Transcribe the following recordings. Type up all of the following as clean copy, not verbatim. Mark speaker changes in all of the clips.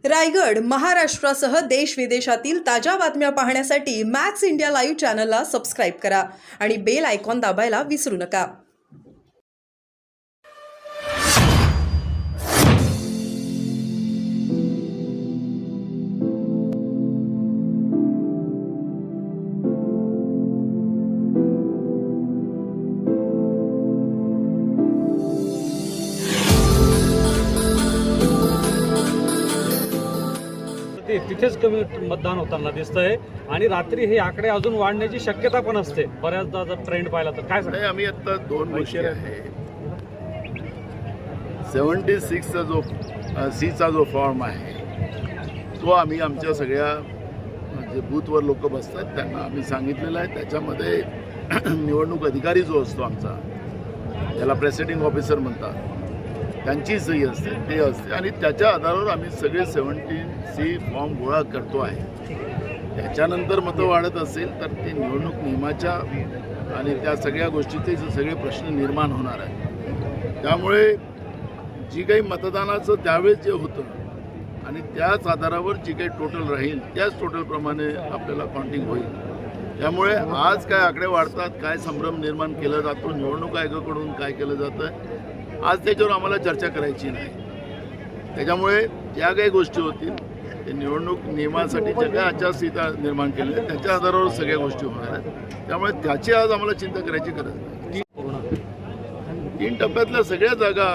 Speaker 1: रायगड, महाराष्ट्रासह देश विदेशातील ताज्या बातम्या पाहण्यासाठी मॅक्स इंडिया लाईव्ह चॅनलला सबस्क्राईब करा आणि बेल आयकॉन दाबायला विसरू नका.
Speaker 2: तिथेच कमी मतदान होताना दिसतंय आणि रात्री हे आकडे अजून वाढण्याची शक्यता पण असते बऱ्याचदा जर ट्रेंड पाहिला तर. काय
Speaker 3: नाही, आम्ही आता दोन गोष्टी आहे. 76चा जो सीचा जो फॉर्म आहे तो आम्ही आमच्या सगळ्या जे बूथवर लोक बसतात त्यांना आम्ही सांगितलेलं आहे. त्याच्यामध्ये निवडणूक अधिकारी जो असतो आमचा, त्याला प्रेसिडिंग ऑफिसर म्हणतात, त्यांची सही असते, ते असते आणि त्याच्या आधारावर आम्ही सगळे 17C फॉर्म गोळा करतो आहे. त्याच्यानंतर मतं वाढत असेल तर ते निवडणूक नियमाच्या आणि त्या सगळ्या गोष्टीचे सगळे प्रश्न निर्माण होणार आहेत. त्यामुळे जी काही मतदानाचं त्यावेळेस जे होतं आणि त्याच आधारावर जी काही टोटल राहील त्याच टोटलप्रमाणे आपल्याला काउंटिंग होईल. त्यामुळे आज काय आकडे वाढतात, काय संभ्रम निर्माण केला जातो, निवडणूक आयोगाकडून काय केलं जातं, आज त्याच्यावर आम्हाला चर्चा करायची नाही. त्याच्यामुळे ज्या काही गोष्टी होतील ते निवडणूक नियमासाठी ज्या काही आचारसंहिता निर्माण केली आहे त्याच्या आधारावर सगळ्या गोष्टी होणार आहेत. त्यामुळे त्याची आज आम्हाला चिंता करायची गरज नाही. 3 टप्प्यातल्या सगळ्या जागा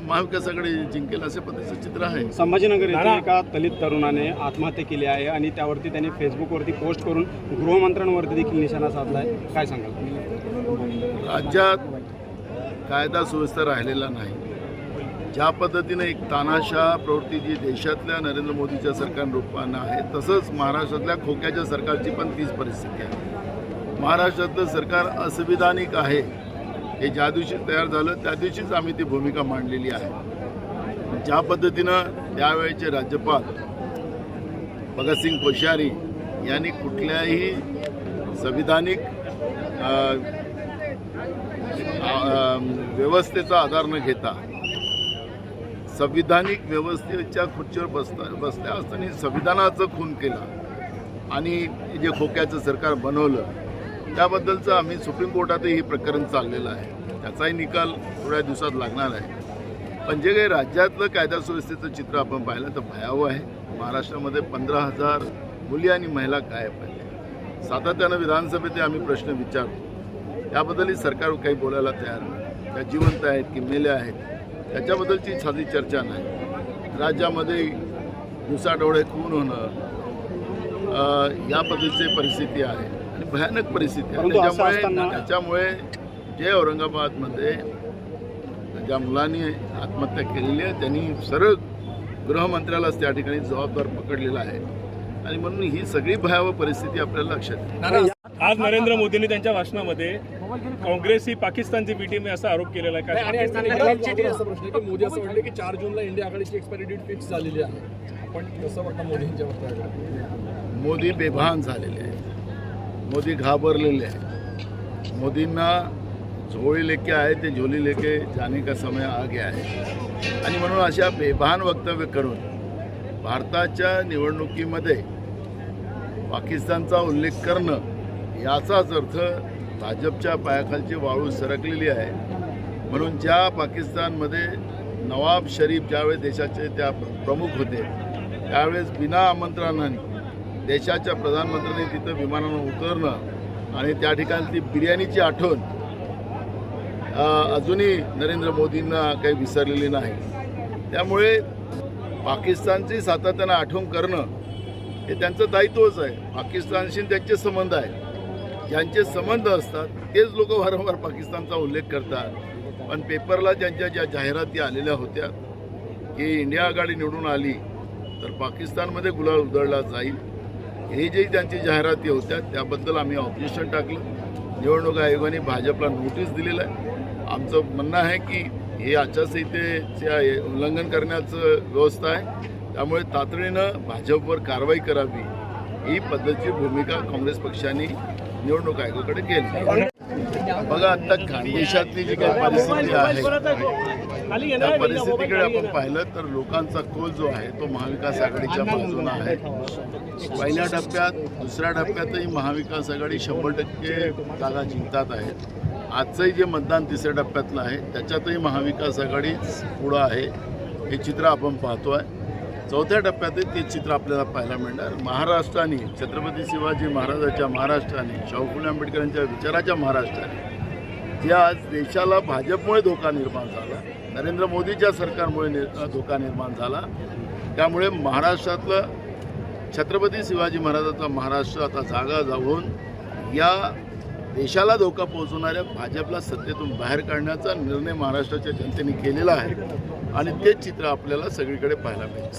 Speaker 3: महाविकासाकडे जिंकेल असे पद्धतीचं चित्र आहे.
Speaker 4: संभाजीनगर येथे एका दलित तरुणाने आत्महत्या केली आहे आणि त्यावरती त्यांनी फेसबुकवरती पोस्ट करून गृहमंत्र्यांवरती देखील निशाणा साधला आहे. काय सांगाल?
Speaker 3: राज्यात कायदा सुव्यवस्था राहिलेला नाही. ज्या पद्धतीने एक तानाशाह प्रवृत्ती जी देशातल्या नरेंद्र मोदीच्या सरकार रूपानं आहे, तसंच महाराष्ट्रातल्या खोक्याच्या सरकारची पण तीच परिस्थिती आहे. महाराष्ट्रातलं सरकार असंविधानिक आहे हे ज्या दिवशी तयार झालं त्या दिवशीच आम्ही ती भूमिका मांडलेली आहे. ज्या पद्धतीनं त्यावेळेचे राज्यपाल भगतसिंग कोश्यारी यांनी कुठल्याही संविधानिक व्यवस्थेचा आधार न घेता संविधानिक व्यवस्थेच्या खुर्चीवर बसल्या असताना संविधानाचं खून केलं आणि जे खोक्याचं सरकार बनवलं त्याबद्दलचं आम्ही सुप्रीम कोर्टातही हे प्रकरण चाललेलं आहे. त्याचाही निकाल थोड्या दिवसात लागणार आहे. पण जे काही राज्यातलं कायदा सुव्यवस्थेचं चित्र आपण पाहिलं तर भयावह आहे. महाराष्ट्रामध्ये 15,000 मुली आणि महिला गायब आहेत. सातत्यानं विधानसभेत आम्ही प्रश्न विचारतो, त्याबद्दलही सरकार काही बोलायला तयार नाही. त्या जिवंत आहेत की मेल्या आहेत त्याच्याबद्दलची साधी चर्चा नाही. राज्यामध्ये दिवसाढवळे खून होणं या पद्धतीची परिस्थिती आहे आणि भयानक परिस्थिती आहे. त्याच्यामुळे जे औरंगाबादमध्ये ज्या मुलांनी आत्महत्या केलेली आहे त्यांनी सरळ गृहमंत्र्यालाच त्या ठिकाणी जबाबदार पकडलेला आहे आणि म्हणून ही सगळी भयावह परिस्थिती आपल्याला लक्षात येते.
Speaker 5: आज नरेंद्र मोदींनी त्यांच्या भाषणामध्ये काँग्रेस ही पाकिस्तानची बीटीएम आहे असा आरोप केलेला आहे.
Speaker 6: मोदी असं म्हणले की 4 जूनला इंडिया आघाडीची एक्सपायरी डेट फिक्स झालेली आहे. आपण कसं वाटतं मोदींच्या वक्तव्याला?
Speaker 3: मोदी बेभान झालेले आहे, मोदी घाबरलेले आहे. मोदींना झोळी लेके आहे ते झोली लेके जाने का समय आ गया आहे आणि म्हणून अशा बेभान वक्तव्य करून भारताच्या निवडणुकीमध्ये पाकिस्तानचा उल्लेख करणं याचाच अर्थ भाजपच्या पायाखालची वाळू सरकलेली आहे. म्हणून ज्या पाकिस्तानमध्ये नवाब शरीफ ज्यावेळेस देशाचे त्या प्रमुख होते त्यावेळेस बिना आमंत्रणाने देशाच्या प्रधानमंत्र्यांनी तिथं विमानानं उतरणं आणि त्या ठिकाणी ती बिर्याणीची आठवण अजूनही नरेंद्र मोदींना काही विसरलेली नाही. त्यामुळे पाकिस्तानची सातत्यानं आठवण करणं हे त्यांचं दायित्वच आहे. पाकिस्तानशी त्यांचे संबंध आहेत, ज्यांचे संबंध असतात तेच लोक वारंवार पाकिस्तानचा उल्लेख करतात. पण पेपरला ज्यांच्या ज्या जाहिराती आलेल्या होत्या की इंडिया आघाडी निवडून आली तर पाकिस्तानमध्ये गुलाल उधळला जाईल, हे जे त्यांची जाहिराती होत्या त्याबद्दल आम्ही ऑब्जेक्शन टाकलं. निवडणूक आयोगाने भाजपला नोटीस दिलेलं आहे. आमचं म्हणणं आहे की हे आचारसंहितेचे उल्लंघन करण्याचं व्यवस्था आहे. त्यामुळे तातडीनं भाजपवर कारवाई करावी ही पद्धतीची भूमिका काँग्रेस पक्षाने निवडणूक आयोगाकडे केली. बघा, आता खानदेशातली जी काही परिस्थिती आहे त्या परिस्थितीकडे आपण पाहिलं तर लोकांचा कौल जो आहे तो महाविकास आघाडीच्या बाजूने आहे. पहिल्या टप्प्यात दुसऱ्या टप्प्यातही महाविकास आघाडी 100% जागा जिंकतात आहे. आजचंही जे मतदान तिसऱ्या टप्प्यातलं आहे त्याच्यातही महाविकास आघाडी पुढं आहे हे चित्र आपण पाहतो आहे. चौथ्या टप्प्यातही ते चित्र आपल्याला पाहायला मिळणार. महाराष्ट्राने छत्रपती शिवाजी महाराजांच्या महाराष्ट्राने शाहू फुले आंबेडकरांच्या विचाराच्या महाराष्ट्राने जे आज देशाला भाजपमुळे धोका निर्माण झाला, नरेंद्र मोदीच्या सरकारमुळे धोका निर्माण झाला, त्यामुळे महाराष्ट्रातलं छत्रपती शिवाजी महाराजांचा महाराष्ट्र आता जागा जाऊन या देशाला धोका पोहोचवणाऱ्या भाजपला सत्तेतून बाहेर काढण्याचा निर्णय महाराष्ट्राच्या जनतेने केलेला आहे आणि तेच चित्र आपल्याला सगळीकडे पाहायला मिळेल.